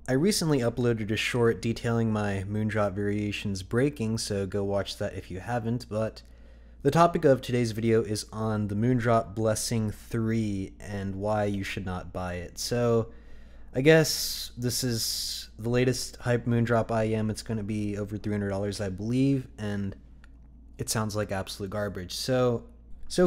I recently uploaded a short detailing my Moondrop Variations breaking, so go watch that if you haven't, but the topic of today's video is on the Moondrop Blessing 3 and why you should not buy it. So, I guess this is the latest hype Moondrop IM. It's going to be over $300, I believe, and it sounds like absolute garbage. So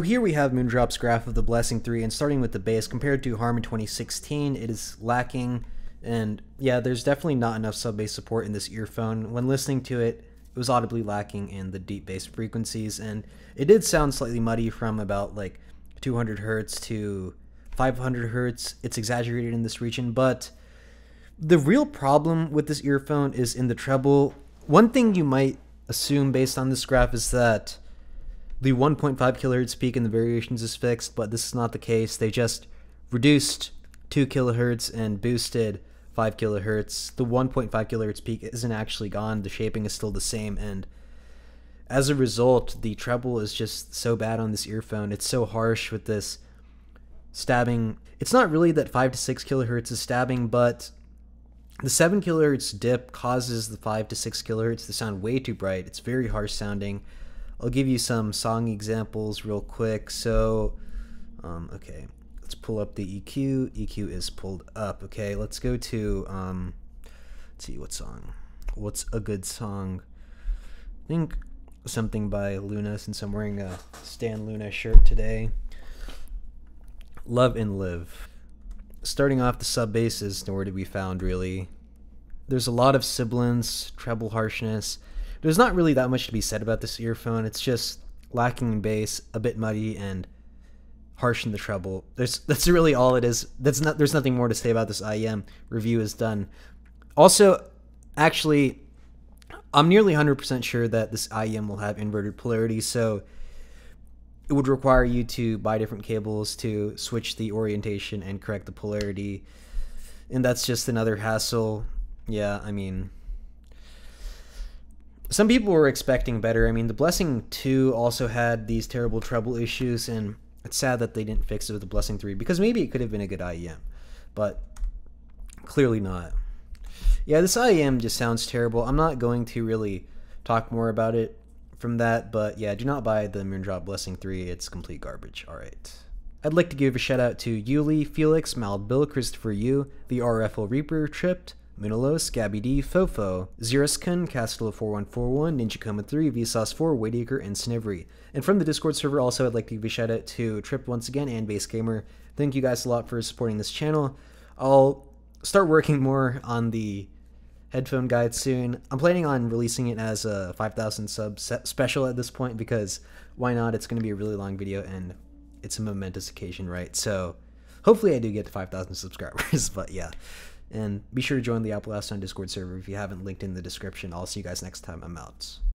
here we have Moondrop's graph of the Blessing 3, and starting with the bass, compared to Harm in 2016, it is lacking. And yeah, there's definitely not enough sub-bass support in this earphone. When listening to it, it was audibly lacking in the deep bass frequencies, and it did sound slightly muddy from about like 200 hertz to 500 hertz. It's exaggerated in this region, but the real problem with this earphone is in the treble. One thing you might assume based on this graph is that the 1.5 kilohertz peak in the variations is fixed, but this is not the case. They just reduced 2 kilohertz and boosted 5 kilohertz. The 1.5 kilohertz peak isn't actually gone. The shaping is still the same, and as a result, the treble is just so bad on this earphone. It's so harsh with this stabbing. It's not really that 5 to 6 kilohertz is stabbing, but the 7 kilohertz dip causes the 5 to 6 kilohertz to sound way too bright. It's very harsh sounding. I'll give you some song examples real quick. So, okay. Let's pull up the EQ. EQ is pulled up. Okay, let's go to, let's see, what song? What's a good song? I think something by Luna, since I'm wearing a Stan Luna shirt today. Love and Live. Starting off, the sub bass is nowhere to be found, really. There's a lot of sibilance, treble harshness. There's not really that much to be said about this earphone. It's just lacking in bass, a bit muddy, and harsh in the treble. That's really all it is. There's nothing more to say about this IEM. Review is done. Also, actually, I'm nearly 100% sure that this IEM will have inverted polarity, so it would require you to buy different cables to switch the orientation and correct the polarity, and that's just another hassle. Yeah, I mean, some people were expecting better. I mean, the Blessing 2 also had these terrible treble issues, and it's sad that they didn't fix it with the Blessing 3, because maybe it could have been a good IEM, but clearly not. Yeah, this IEM just sounds terrible. I'm not going to really talk more about it from that, but yeah, do not buy the Moondrop Blessing 3. It's complete garbage. Alright. I'd like to give a shout out to Yuli, Felix, Mild Bill, Christopher Yu, the RFL Reaper, Tripped, Munalos, Gabby D, Fofo, Xeruskun, Castle of 4141, Ninja Coma 3, Vsauce 4, Waytaker, and Snivry. And from the Discord server, also, I'd like to give a shout out to Tripped once again and Base Gamer. Thank you guys a lot for supporting this channel. I'll start working more on the headphone guide soon. I'm planning on releasing it as a 5,000 sub special at this point, because why not? It's going to be a really long video and it's a momentous occasion, right? So hopefully I do get to 5,000 subscribers, but yeah. And be sure to join the Apple Aston Discord server if you haven't, linked in the description. I'll see you guys next time. I'm out.